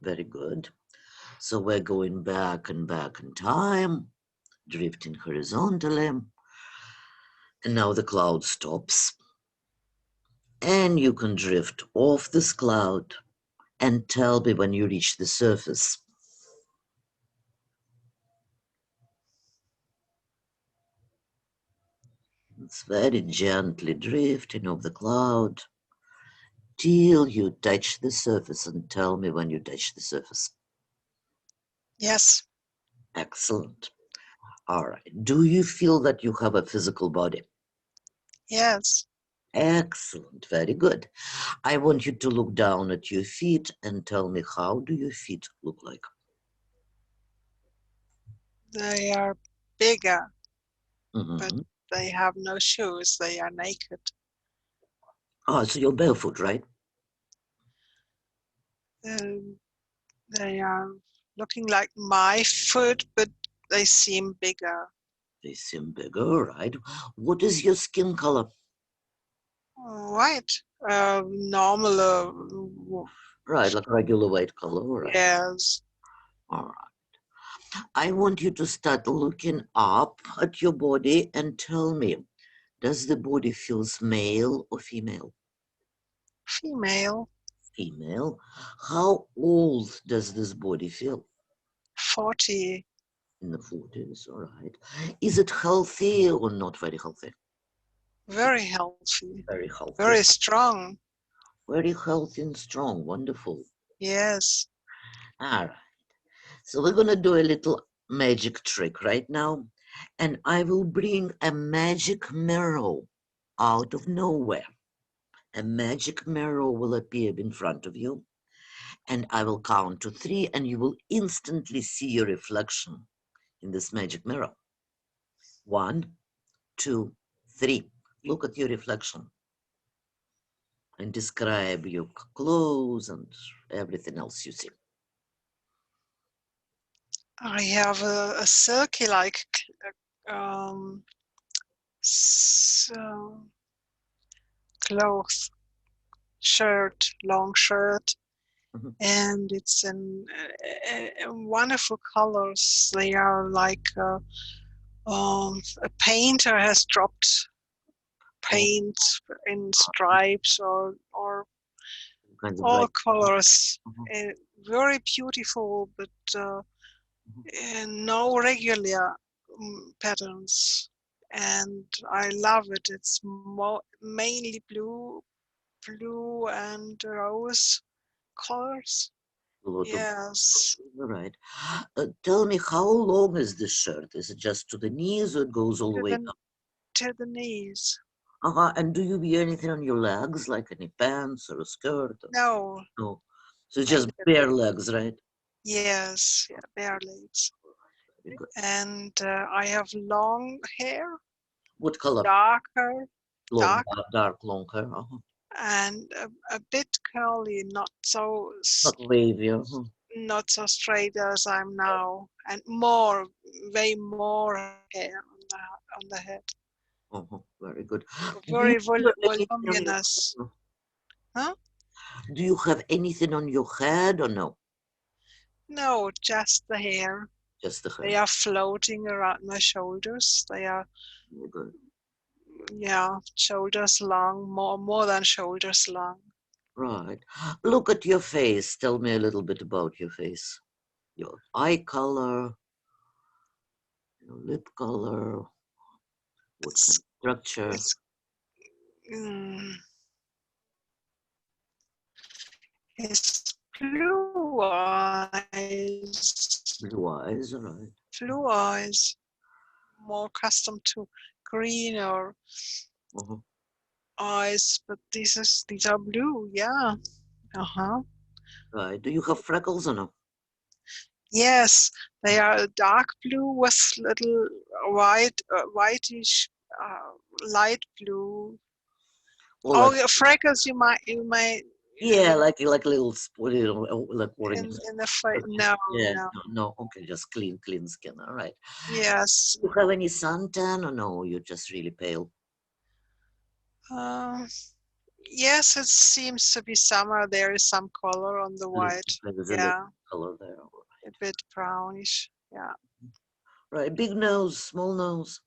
Very good. So we're going back and back in time, drifting horizontally. And now the cloud stops. And you can drift off this cloud and tell me when you reach the surface. It's very gently drifting off the cloud till you touch the surface, and tell me when you touch the surface. Yes. Excellent. All right. Do you feel that you have a physical body? Yes. Excellent. Very good. I want you to look down at your feet and tell me, how do your feet look like? They are bigger, but Mm-hmm. they have no shoes. They are naked. Oh, so you're barefoot, right? Um, they are looking like my foot, but they seem bigger. They seem bigger, right? What is your skin color? Right. Normal. Right, like regular white color, right? Yes. All right. I want you to start looking up at your body and tell me, does the body feels male or female? Female. Female. How old does this body feel? 40. In the 40s, all right. Is it healthy or not very healthy? Very healthy. Very healthy. Very strong. Very healthy and strong. Wonderful. Yes. All right. So we're going to do a little magic trick right now. And I will bring a magic mirror out of nowhere. A magic mirror will appear in front of you. And I will count to 3, and you will instantly see your reflection in this magic mirror. 1, 2, 3. Look at your reflection and describe your clothes and everything else you see. I have a silky like um, so clothes, shirt, long shirt, Mhm. and it's in wonderful colors. They are like a painter has dropped All paint in stripes or kinds of all bright. colors. Mhm, Uh, Very beautiful, but mhm. no regular patterns. And I love it. It's mainly blue and rose colors. A lot of. Yes, All right. Tell me, how long is this shirt? Is it just to the knees or it goes all the to way the down? to the knees. And do you wear anything on your legs, like any pants or a skirt? No, No. So just naked. bare legs, right? Yes, yeah, bare legs. Very good. And I have long hair, What color? darker, Long, dark, dark, long hair. and a bit curly, Not wavy. not so straight as I'm now, and more, way more hair on the head. Very good. Do you Very have anything on your voluminous. Huh? Do you have anything on your head or no? No, just the hair. Just the They hair. are floating around my shoulders. They are, Very good. yeah, shoulders long, more than shoulders long. Right. Look at your face. Tell me a little bit about your face. Your eye color, your lip color, what kind It's of structure. it's mm, it's blue eyes, Blue eyes, all right. blue eyes. More accustomed to green or Uh-huh. eyes, but these are blue. Yeah. Uh-huh. Right. Do you have freckles or no? Yes, they are dark blue with little whitish, light blue. Or Oh, like, yeah, freckles. You may yeah, like a little spot, like orange. in the face. No, Yeah, no. no, no. Okay, just clean skin. All right. Yes. Do you have any suntan or no? You're just really pale. Uh, Yes, it seems to be summer. There is some color on the white. There's a little Yeah, color there. a bit brownish. Yeah. Right, big nose, small nose.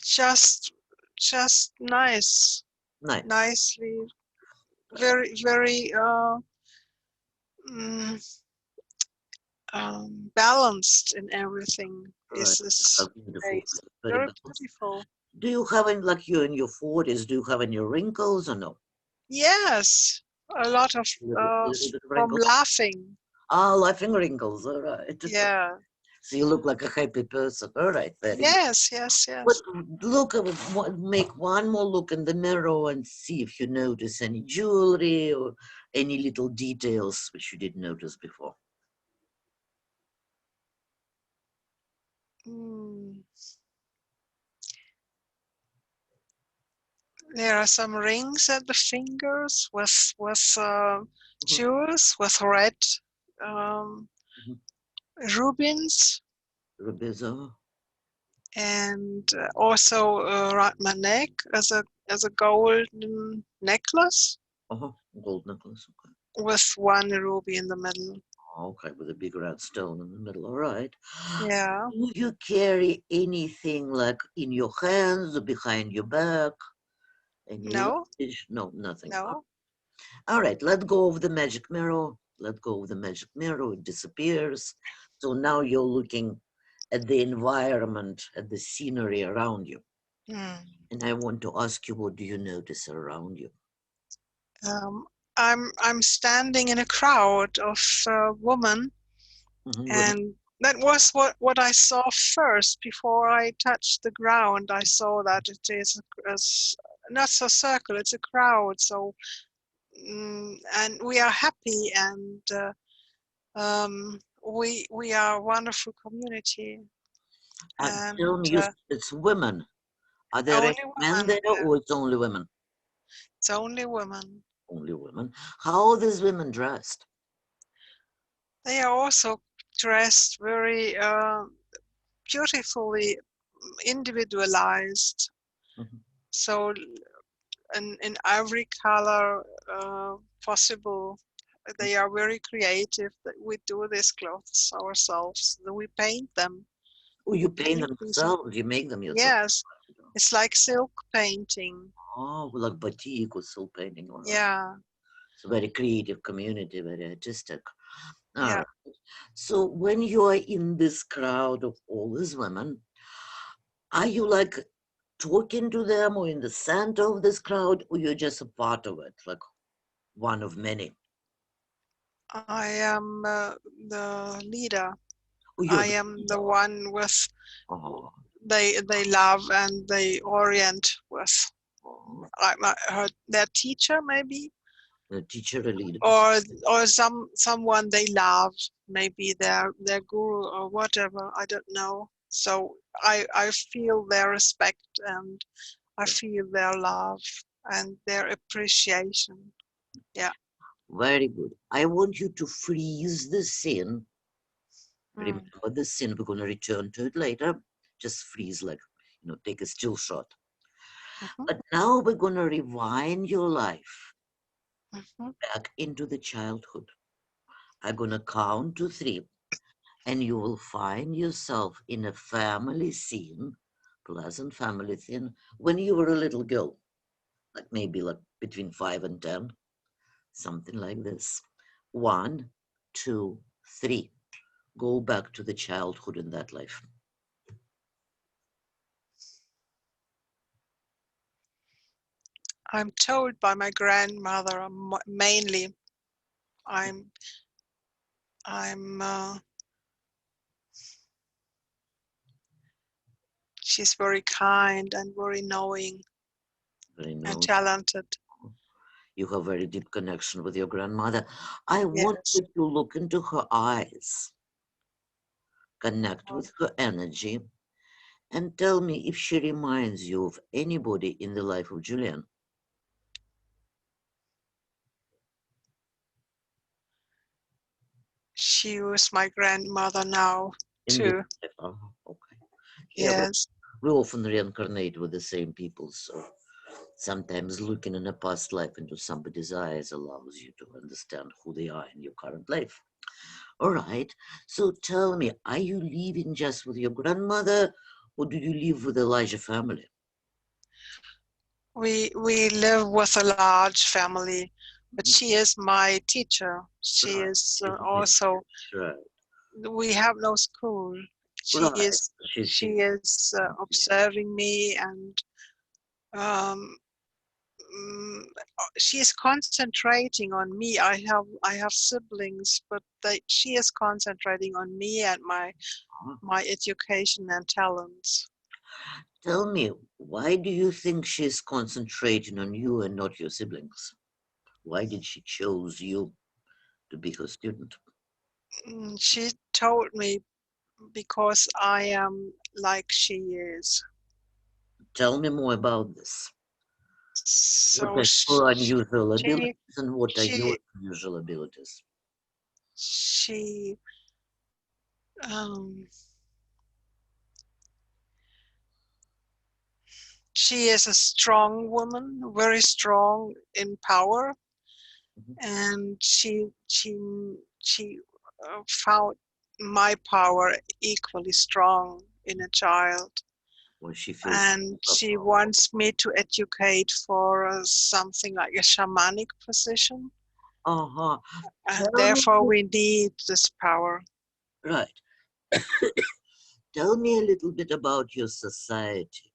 Just nice, Nice. nicely, very, very mm, balanced in everything. Right. Is A beautiful face face. Very very balanced. beautiful. Do you have any, like you're in your 40s, do you have any wrinkles or no? Yes, a lot of A little bit of from wrinkles? laughing. Ah, laughing wrinkles, all right. Yeah. So you look like a happy person. All right, very good. Yes, yes, But yes. look, make one more look in the mirror and see if you notice any jewelry or any little details which you didn't notice before. Mm. There are some rings at the fingers with Mhm, jewels with red um, mhm. rubies, Rubies, and also around my neck as a golden necklace uh-huh. Gold necklace. Okay. with one ruby in the middle. Okay, with a big red stone in the middle. All right. Yeah. Do you carry anything like in your hands or behind your back? Any No, luggage? No, nothing. no. All right, let go of the magic mirror. Let go of the magic mirror. It disappears. So now you're looking at the environment, at the scenery around you. Mm. And I want to ask you, what do you notice around you? Um, I'm standing in a crowd of women, Women. and that was what I saw first before I touched the ground. I saw that it is not a circle; it's a crowd. So, and we are happy, and we are a wonderful community, Tell and me, it's women. Are there any only men women. there Yeah, or it's only women? it's only women. Only women. How are these women dressed? They are also dressed very beautifully individualized. Mhm. So in every color possible. They are very creative. That we do these clothes ourselves. We paint them. Oh, you We paint paint them these. yourselves, you make them yourself. Yes, it's like silk painting. Oh, like batik or silk painting. All right. Yeah, It's a very creative community, very artistic. All yeah. right. So when you are in this crowd of all these women, are you like talking to them or in the center of this crowd, or you're just a part of it, like one of many? I am the leader. Or you're I the am the leader? one with Oh, they love and they orient with. oh, I'm their teacher maybe, the teacher, a leader. or someone they love, maybe their guru or whatever, I don't know. So I feel their respect, and I feel their love and their appreciation. Yeah. Very good. I want you to freeze the scene. Mm. Remember the scene, we're going to return to it later. Just freeze, like, take a still shot. Hmm. But now we're going to rewind your life Hmm. back into the childhood. I'm going to count to three, and you will find yourself in a family scene, pleasant family scene, when you were a little girl, like maybe like between 5 and 10, something like this. One, two, three. Go back to the childhood in that life. I'm told by my grandmother mainly. I'm I'm she's very kind and very knowing Very and know talented. you have very deep connection with your grandmother. I want Yes. you to look into her eyes, connect with her energy, and tell me if she reminds you of anybody in the life of Julian. She was my grandmother now In this too. life. Okay. Yeah, Yes. we often reincarnate with the same people, so Sometimes looking in a past life into somebody's eyes allows you to understand who they are in your current life. All right. So tell me, are you living just with your grandmother or do you live with a larger family? We live with a large family, but she is my teacher. She Right. is She's my also. right. We have no school. She Right. is She she is observing me, and um, she is concentrating on me. I have siblings, but she is concentrating on me and my education and talents. tell me, why do you think she's concentrating on you and not your siblings? Why did she choose you to be her student? She told me because I am like she is. Tell me more about this. What So are her unusual she abilities and what are your she unusual abilities? she um, she is a strong woman, very strong in power, Mhm. and she found my power equally strong in a child. Or she feels And she wants me to educate for something like a shamanic position, uh-huh. and Tell therefore me, we need this power. right. Tell me a little bit about your society.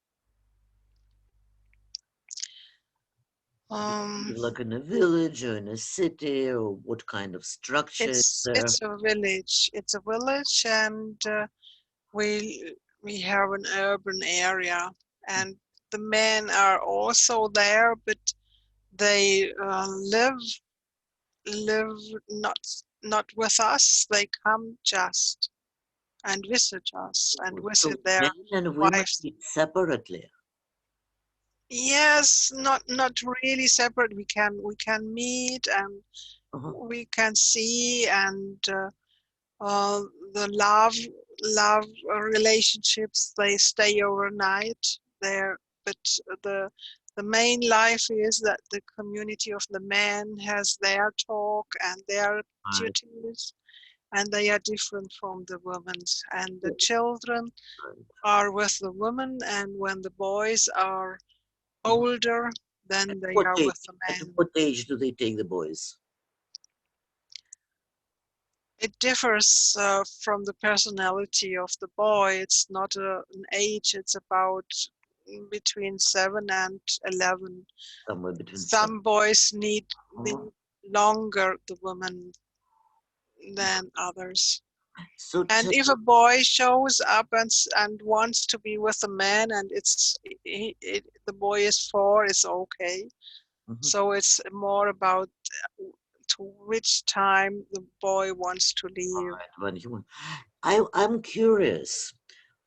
Do you Um, live like in a village or in a city, or what kind of structure is there? it's a village. It's a village, and we have an urban area, and the men are also there, but they live not with us. They come just and visit us and So visit their men and women wives. eat separately. Yes, not really separate. We can meet and Uh-huh. we can see, and uh, the love relationships, they stay overnight there. But the the main life is that the community of the men has their talk and their Right, duties, and they are different from the women's. And the right, children right. are with the women, and when the boys are Uh-huh. older, At then they what are age? with the At men. what age do they take the boys? It differs from the personality of the boy. It's not an age, it's about between 7 and 11. Somewhere between seven. Some boys need Uh-huh. longer the woman than others. So And tell, if a boy shows up and wants to be with a man, and the boy is 4, it's okay. mhm. So it's more about to which time the boy wants to leave. Right, when he wants. I'm curious.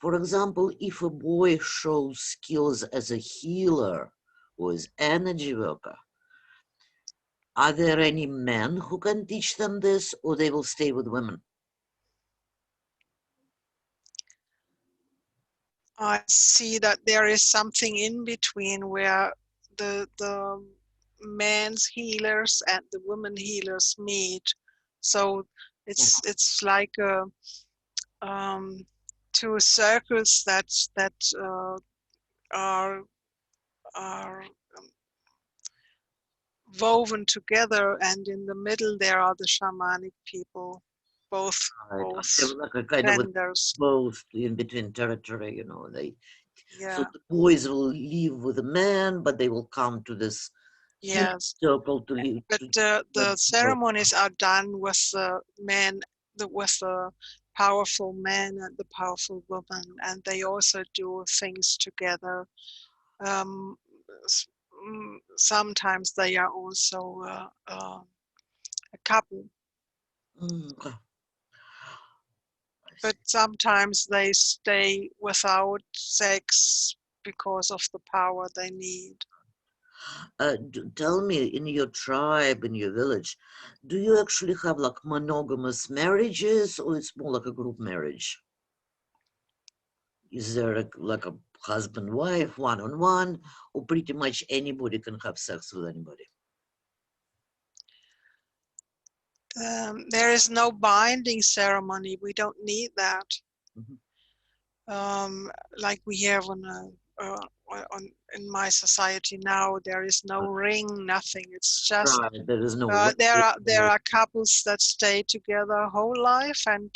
For example, if a boy shows skills as a healer or as energy worker, are there any men who can teach them this, or they will stay with women? I see that there is something in between where the men's healers and the women healers meet. So it's like um, two circles that are are woven together, and in the middle there are the shamanic people, both Right, they both have like a kind of a genders. both in between territory, they. So Yeah. the boys will live with the man, but they will come to this healing Yes. circle to live But to the ceremonies are done with the men, with the powerful men and the powerful woman, and they also do things together. Um, Sometimes they are also a couple, Okay. I but see. sometimes they stay without sex because of the power they need. Tell me, in your tribe, in your village, do you actually have like monogamous marriages, or it's more like a group marriage? Is there like a husband wife one on one, or pretty much anybody can have sex with anybody? There is no binding ceremony. We don't need that. Mhm. Like we have in my society now. There is no ring, nothing. It's just Right, there is no there ring. are couples that stay together whole life and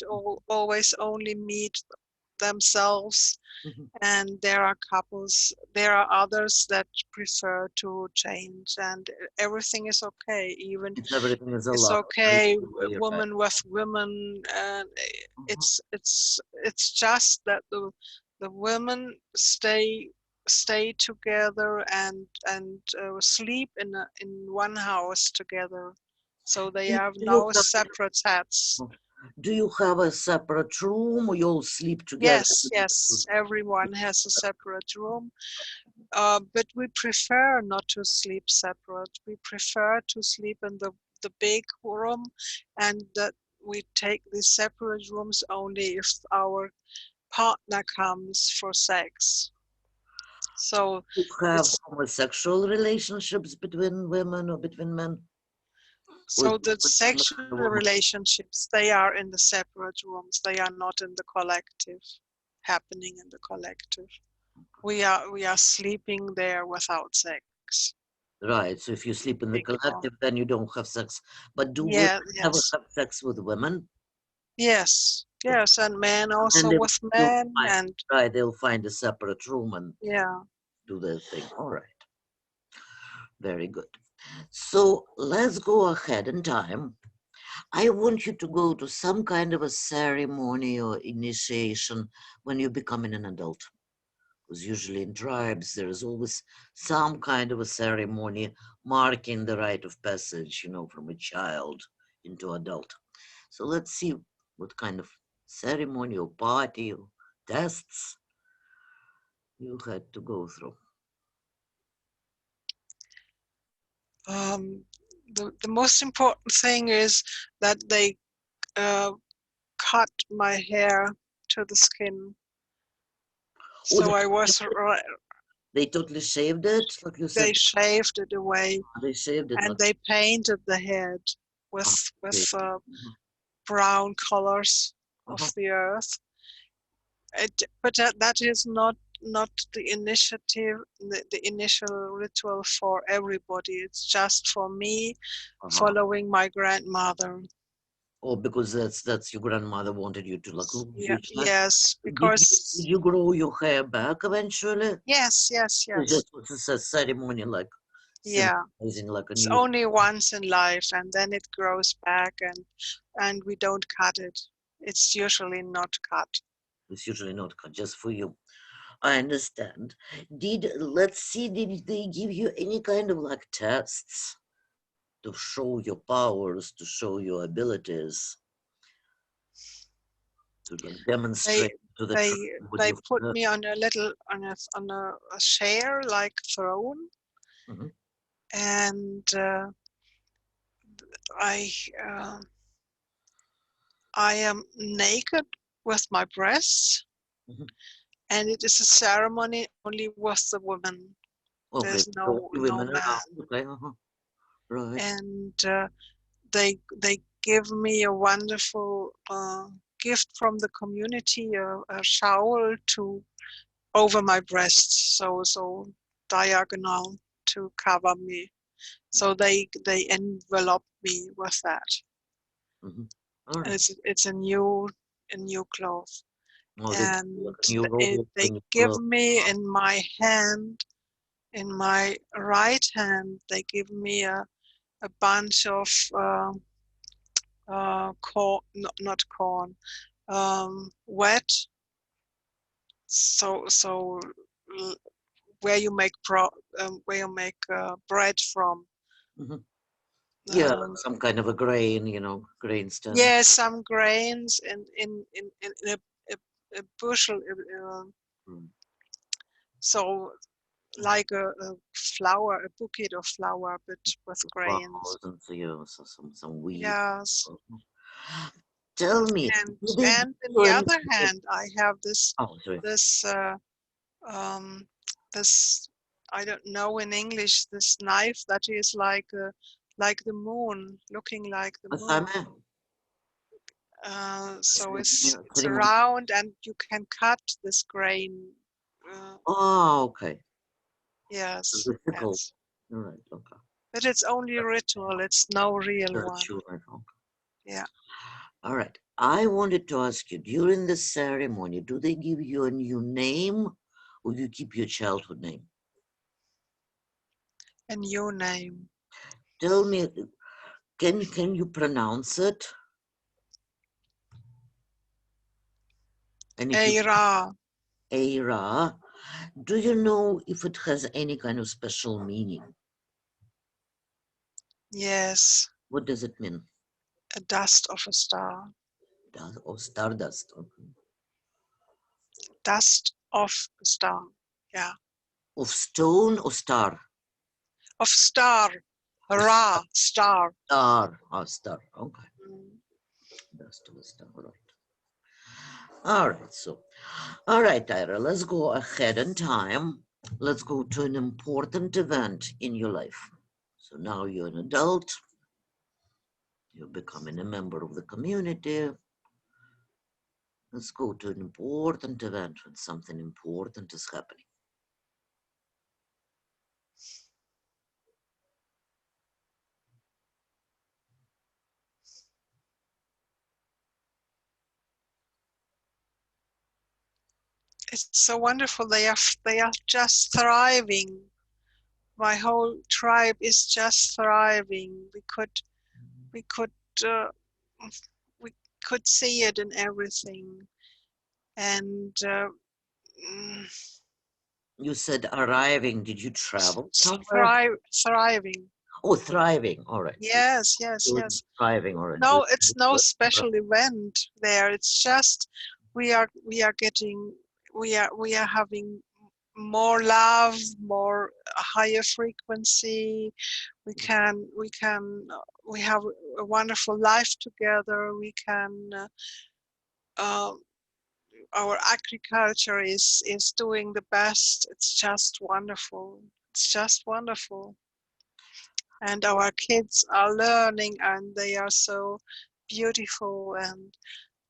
always only meet themselves, Mhm. and there are others that prefer to change, and everything is okay. Even It's everything is it's allowed. I okay, agree, right. women with women, and Mhm. it's just that the women stay together and sleep in one house together, so they Do have do you no have separate heads. do you have a separate room, or you all sleep together? Yes, yes, everyone has a separate room. But we prefer not to sleep separate. We prefer to sleep in the big room, and that we take the separate rooms only if our partner comes for sex. So You have it's homosexual relationships between women or between men? Or so the between man sexual and woman? relationships, they are in the separate rooms. They are not in the collective, happening in the collective. We are sleeping there without sex. Right. So if you sleep in the Big room. collective, then you don't have sex. But do women Yeah, ever yes. have sex with women? Yes, Okay. yes, and men And also with they'll men, find, and right, they'll find a separate room and yeah. do their thing. All right. Very good. So let's go ahead in time. I want you to go to some kind of a ceremony or initiation when you're becoming an adult. Because usually in tribes, there is always some kind of a ceremony marking the rite of passage, from a child into adult. So let's see what kind of ceremony or party or tests you had to go through. Um, the most important thing is that they uh, cut my hair to the skin. Oh, So they totally shaved it, like you said. they shaved it away, They shaved it and like. they painted the head Oh, with okay. brown colors of Uh-huh. the earth. But that is not the initiative, the initial ritual for everybody. It's just for me, Uh-huh. following my grandmother. Oh, because that's your grandmother wanted you to like lose Yeah, your hair. yes, Did because you grow your hair back eventually? yes, yes, It yes, just was a ceremony like yeah. symbolizing like a It's new. only once in life, and then it grows back, and we don't cut it. It's usually not cut. It's usually not just for you. I understand. Let's see, did they give you any kind of like tests to show your powers, to show your abilities, to like They demonstrate to the they tribe what they you've put learned? me on a little on a chair like throne, Mhm, and I uh, I am naked with my breasts, mhm. and it is a ceremony only with the women. Okay, There's the only no women man, around. Okay, right. and they give me a wonderful gift from the community, a shawl to over my breasts, so diagonal to cover me. So they envelop me with that, Hmm. All and right. it's a new cloth. Oh, they give you like And a new robe, a they new give clothes. me in my right hand, they give me a bunch of corn, not corn, wet. So where you make bread from. Hmm. Yeah, like Um, some kind of a grain, grain stand. yeah, some grains in a bushel. Mm. So like a flower, a bouquet of flower, but with The grains. flowers and so, some weed. Yes. Mhm. Tell me, And do they give and on you the any? other hand, I have Oh, sorry. this um, this, I don't know in English, this knife that is like the moon, looking like the A moon. same? So it's Ceremony. round and you can cut this grain. Uh, Oh, okay. yes, Difficult. yes. All right. Okay. But it's only ritual. It's no real one. Sure. Okay. Yeah. All right. I wanted to ask you, during the ceremony, do they give you a new name or you keep your childhood name? A new name. Tell me, can you pronounce it? And if you Eira. Aira, do you know if it has any kind of special meaning? Yes. What does it mean? A dust of a star. Or stardust? Okay. Dust of a star. Yeah. Of stone or star? Of star. Ra. Star. Star. Oh, star. Okay. Mm. Dust of a star. All right. All right. All right, Ira, let's go ahead in time. Let's go to an important event in your life. So now you're an adult, you're becoming a member of the community. Let's go to an important event when something important is happening. It's so wonderful. They are just thriving. My whole tribe is just thriving. We could uh, we could see it in everything, and mm, You said arriving. Did you travel somewhere? thriving. Oh, thriving. All right. So Yes, yes, you're yes. thriving or doing No, it's no good. special event there. It's just we are getting we are having more love, more higher frequency. We have a wonderful life together. We can uh, our agriculture is doing the best. It's just wonderful. It's just wonderful. And our kids are learning, and they are so beautiful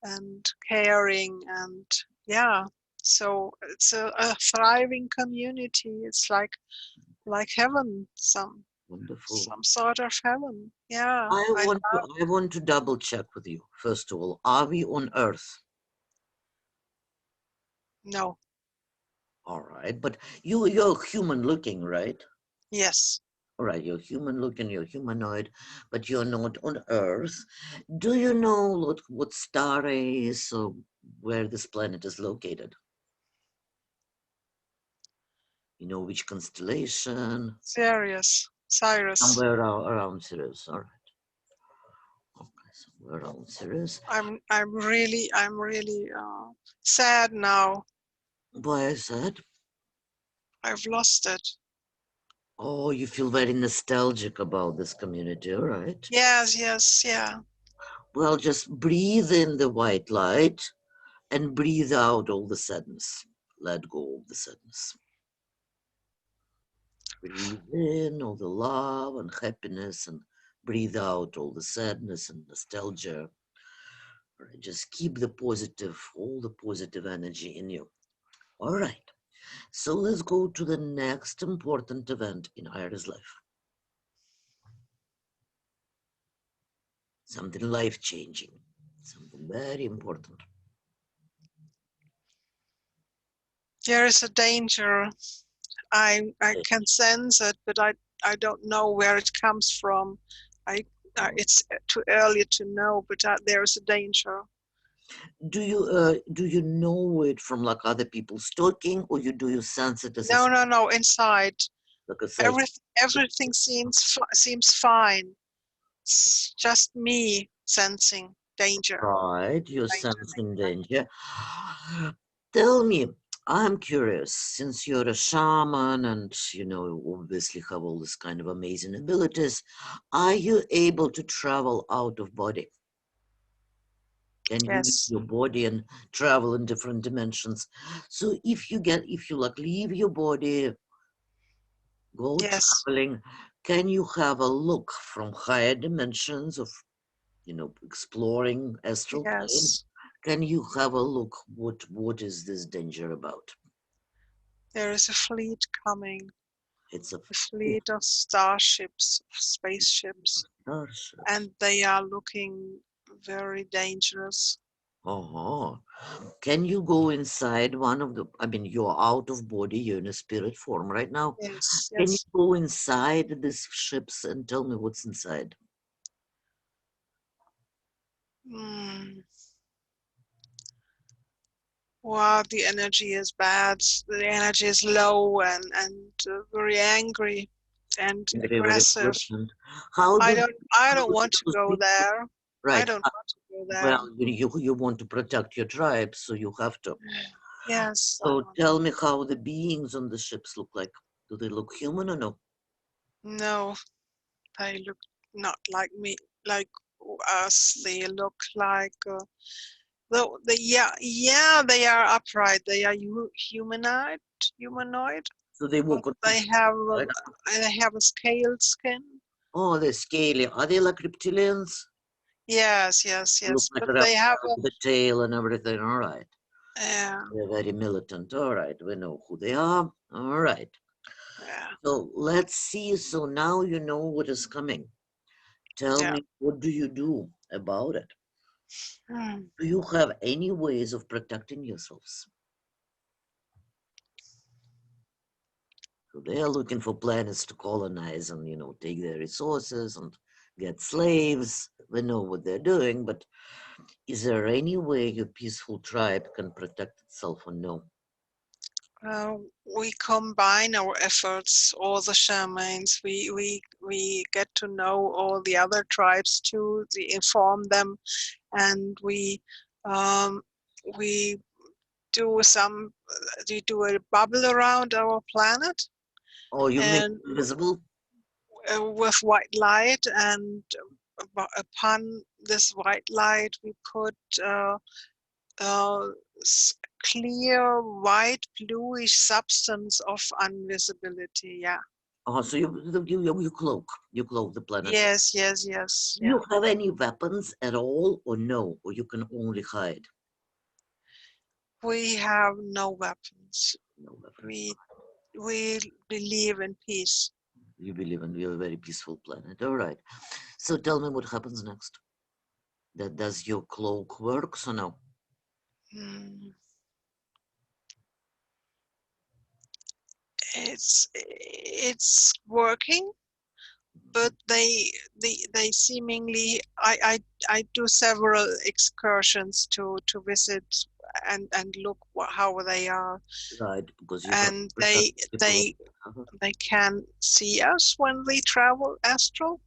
and caring, and yeah. So it's a thriving community. It's like heaven, Wonderful. some sort of heaven. Yeah, I want to double check with you. First of all, are we on Earth? no, All right, but you're human looking, right? yes, All right, you're human looking, you're humanoid, but you're not on Earth. Do you know what star is or where this planet is located? You know which constellation? serious, Cyrus. Somewhere around Sirius. All right. Okay, somewhere around Sirius. I'm really sad now. Why is that? I've lost it. Oh, you feel very nostalgic about this community, all right? Yes, yes, yeah. Well, just breathe in the white light and breathe out all the sadness. Let go of the sadness. Breathe in all the love and happiness and breathe out all the sadness and nostalgia. All right, just keep the positive, all the positive energy in you. All right. So let's go to the next important event in Ira's life. Something life changing, something very important. There is a danger. I can sense it, but I don't know where it comes from. I it's too early to know, but there's a danger. Do you know it from like other people's talking, or do you sense it as a No, no, no. Inside, like a psychic? everything seems fine. It's just me sensing danger. Right, you're Danger, sensing danger. danger. Tell me, I'm curious, since you're a shaman and obviously have all this kind of amazing abilities, are you able to travel out of body? Can you leave Yes. your body and travel in different dimensions? So if you like leave your body, go Yes. traveling, can you have a look from higher dimensions of, exploring astral plane? Yes. Can you have a look? What is this danger about? There is a fleet coming, It's a a fleet of starships, of spaceships, starships. and they are looking very dangerous. Uh-huh. Can you go inside one of the, I mean, you're out of body, you're in a spirit form right now. Yes, Can you yes. go inside these ships and tell me what's inside? Mm. Wow, the energy is bad. The energy is low and very angry and Very, very aggressive. important. How I do don't I how don't do want to those go people, there. I right? don't want to go there. Well, you want to protect your tribe, so you have to. Yes, I So want. tell me how the beings on the ships look like. Do they look human or no? No, they look not like me, like us. They look like yeah, they are upright. They are humanoid, So they but walk on two they feet, have right? a scaled skin. Oh, they're scaly. Are they like reptilians? Yes, yes, They look yes. like But a they have reptile with a tail and everything. All right. yeah, They're very militant. All right. We know who they are. All right. yeah, So let's see. So now you know what is coming. Tell yeah. me, what do you do about it? Hmm. Do you have any ways of protecting yourselves? So they are looking for planets to colonize and, take their resources and get slaves. We know what they're doing, but is there any way your peaceful tribe can protect itself or no? Uh, we combine our efforts, all the shamans. We get to know all the other tribes too. We inform them, and um, we do we do a bubble around our planet, Oh, you make and it invisible? with white light, and upon this white light we put uh, clear white bluish substance of invisibility. Yeah. Oh, so you cloak the planet. Yes, yes, yes. Do Yeah. you have any weapons at all or no? Or you can only hide? We have no weapons. No weapons. We we believe in peace. You believe in you're a very peaceful planet. All right. So tell me what happens next. That does your cloak work or no? Mm. It's working, but they seemingly I do several excursions to visit and look how they are, Right, because you have to and protect people. they can see us when we travel astral.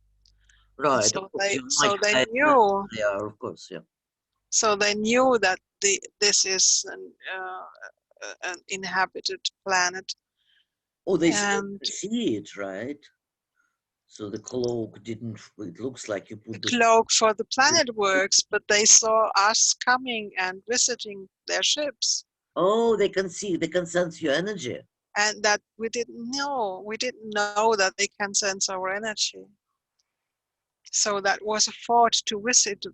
Right, of So course. they You might so they hide where knew they are, of course, yeah. that this is an inhabited planet, Oh, they and see it, right? So the cloak didn't, it looks like you the put the. cloak for the planet works, but they saw us coming and visiting their ships, Oh, they can see, they can sense your energy. and that we didn't know. We didn't know that they can sense our energy. So that was a fault to visit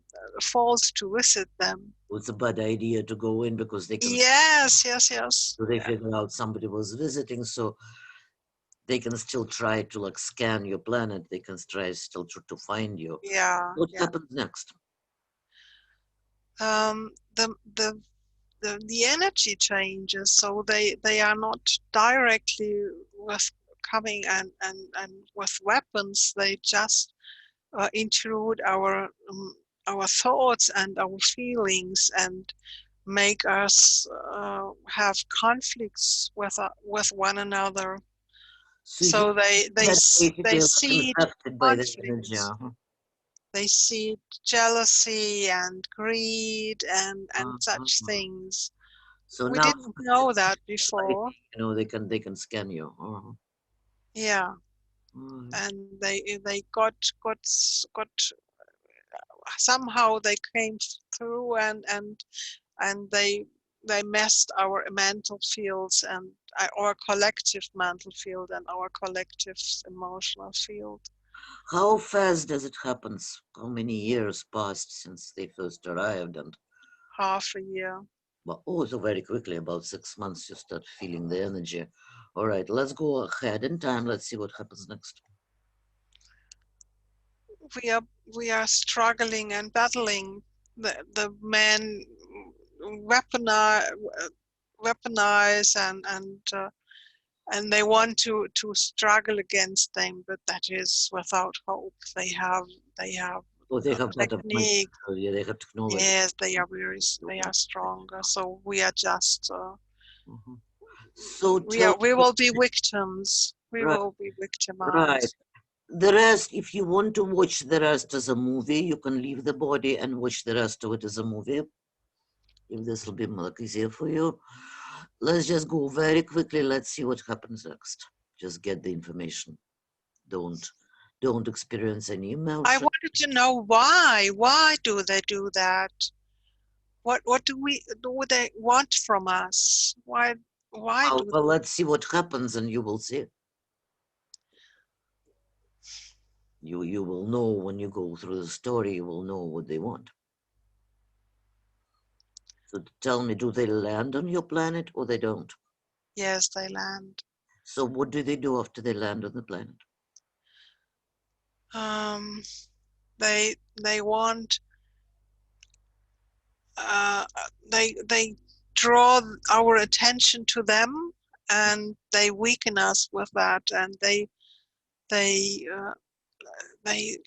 them. It's a bad idea to go in because they can, Yes, yes, yes. so they figure out somebody was visiting, so they can still try to like scan your planet. They can try still to find you. Yeah, What yeah. happens next? Um, the the the energy changes, so they are not directly with coming and with weapons. They just intrude our thoughts and our feelings and make us have conflicts with one another. So you So get they basically like seed infected by the energy. conflicts. They seed jealousy and greed and such Uh-huh. things. So We now didn't know that like, before. they can scan you. Yeah, Alright. and they got somehow they came through, and they messed our mental fields and our collective mental field and our collective emotional field. How fast does it happen? How many years passed since they first arrived? And Half a year. well, oh, so very quickly, about 6 months, you start feeling the energy. All right, let's go ahead in time. Let's see what happens next. We are we are struggling and battling. The men weaponize weaponize and they want to struggle against them, but that is without hope. They have Oh, they have got a technique. yeah, they have technology. Yes, they are stronger. So we are just Mhm. So tell we me, will be victims. We right, will be right. victimized. The rest, if you want to watch the rest as a movie, you can leave the body and watch the rest of it as a movie. If this will be more easier for you. Let's just go very quickly. Let's see what happens next. Just get the information. Don't don't experience any I emotion. wanted to know why. Why do they do that? What do they want from us? Why Well, do well, let's see what happens, and you will see. You will know when you go through the story. You will know what they want. So tell me, do they land on your planet or they don't? yes, they land? So what do they do after they land on the planet? Um, they want uh, they draw our attention to them, and they weaken us with that, and they they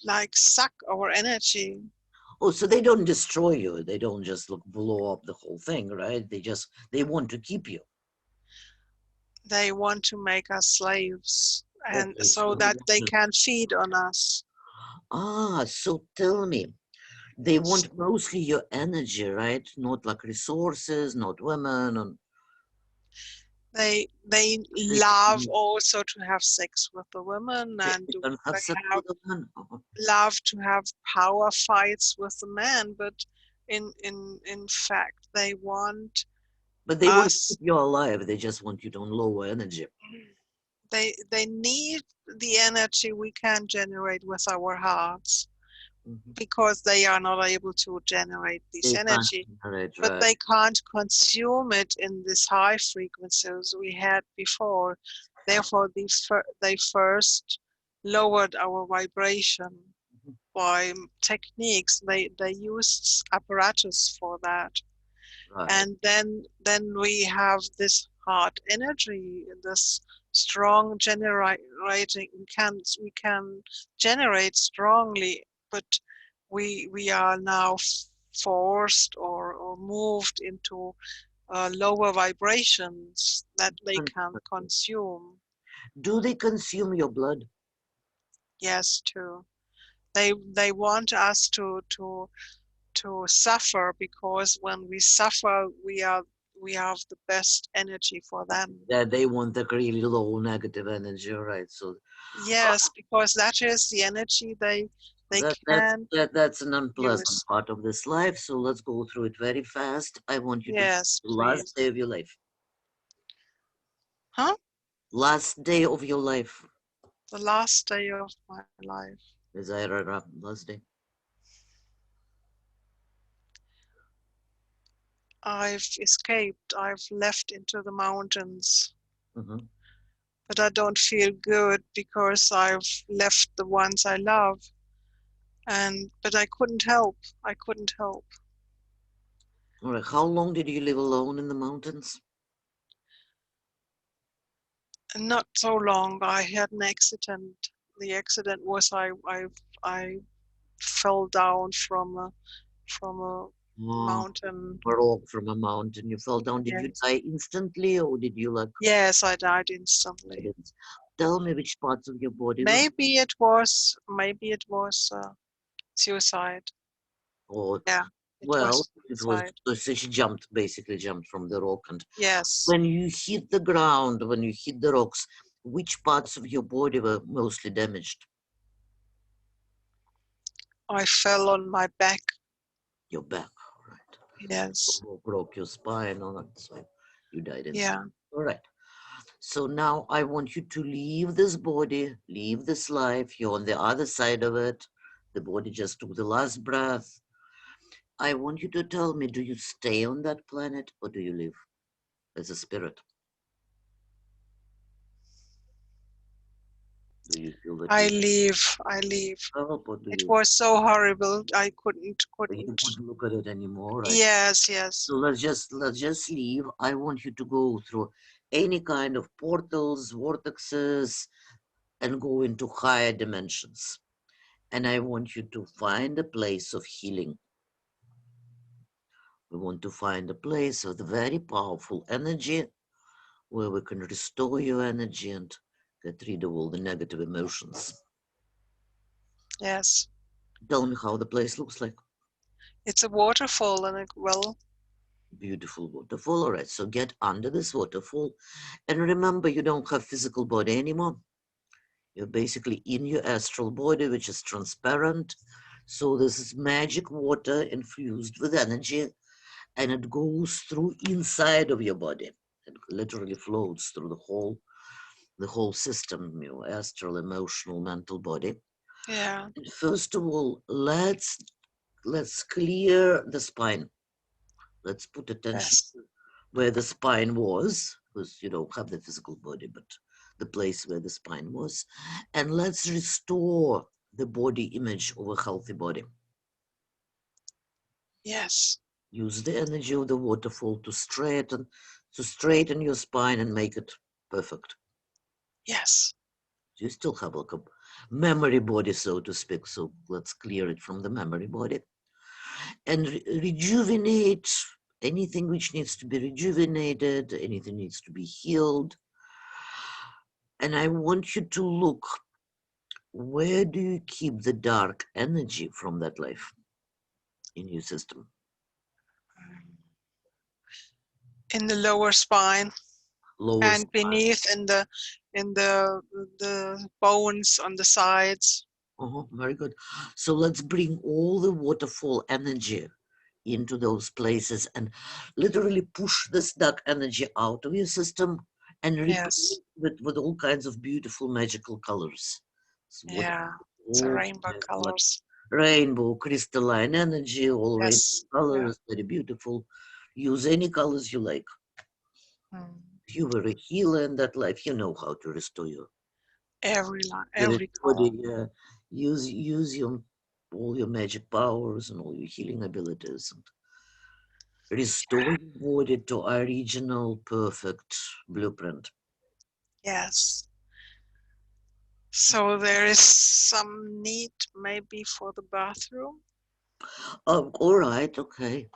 like suck our energy. Oh, so they don't destroy you. They don't just look blow up the whole thing, right? They want to keep you. They want to make us slaves, and Okay, so so they that want they to, can feed on us. so tell me, they want mostly your energy, right? Not like resources, not women, and They they love can, also to have sex with the women, and they can have they sex have with a man. love to have power fights with the men, but in fact they want But they want to us. keep you alive. They just want you to lower energy. They need the energy we can generate with our hearts, Mhm. because they are not able to generate this They can't energy, generate, but right? they can't consume it in this high frequencies we had before. Therefore, they first lowered our vibration Mhm. by techniques. They used apparatus for that, Right. and then we have this heart energy, this strong generating. We can generate strongly, but we are now forced or moved into lower vibrations that they can consume. Do they consume your blood? Yes, too. They want us to suffer, because when we suffer, we have the best energy for them. Yeah, they want the really low negative energy, right? So Yes, because that is the energy they can that's an unpleasant use. part of this life. So let's go through it very fast. I want you to Yes, the last please. day of your life. Huh? Last day of your life. The last day of my life. Is I read up last day. I've escaped. I've left into the mountains, Hmm. but I don't feel good because I've left the ones I love. And but I couldn't help. I couldn't help. All right. How long did you live alone in the mountains? And not so long. I had an accident. The accident was I fell down from a Oh, mountain. a rock from a mountain. You fell down. Did you Yes. die instantly, or did you like? Yes, I died instantly. Accidents? Tell me which parts of your body were. Maybe it was suicide. Or Yeah, it well, was it was. suicide. So she jumped, basically jumped from the rock, and Yes. when you hit the ground, when you hit the rocks, which parts of your body were mostly damaged? I fell on my back. Your back, all right. Yes. Broke your spine, all that, so you died inside. Yeah. All right. So now I want you to leave this body, leave this life. You're on the other side of it. The body just took the last breath. I want you to tell me, do you stay on that planet or do you live as a spirit? Do you feel that I you leave. I leave. help or do It you, was so horrible. I couldn't. you Couldn't. couldn't look at it anymore, right? Yes. Yes. So let's just leave. I want you to go through any kind of portals, vortexes, and go into higher dimensions. And I want you to find a place of healing. We want to find a place of the very powerful energy where we can restore your energy and get rid of all the negative emotions. Yes. Tell me how the place looks like. It's a waterfall and a well. Beautiful waterfall. All right, so get under this waterfall. And remember, you don't have physical body anymore. You're basically in your astral body, which is transparent. So this is magic water infused with energy, and it goes through inside of your body. It literally floats through the whole system, your astral, emotional, mental body. Yeah. And first of all, let's clear the spine. Let's put attention Yes. where the spine was, because you don't have the physical body, but the place where the spine was. And let's restore the body image of a healthy body. Yes. Use the energy of the waterfall to straighten your spine and make it perfect. Yes. You still have like a memory body, so to speak. So let's clear it from the memory body and rejuvenate anything which needs to be rejuvenated, anything needs to be healed. And I want you to look, where do you keep the dark energy from that life in your system? In the lower spine Lower and spine. beneath in the bones on the sides. Very good. So let's bring all the waterfall energy into those places and literally push this dark energy out of your system and Yes. replace it with all kinds of beautiful magical colors. So what Yeah. It's a all rainbow kinds of like colors. rainbow, crystalline energy, all rainbow Yes. Yeah. colors, very beautiful. Use any colors you like. Mm. If you were a healer in that life, you know how to restore your Every line, spirit every color. body. Use your all your magic powers and all your healing abilities and restore your body to original perfect blueprint. Yes. So there is some need maybe for the bathroom. Oh, all right, okay,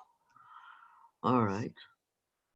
all right.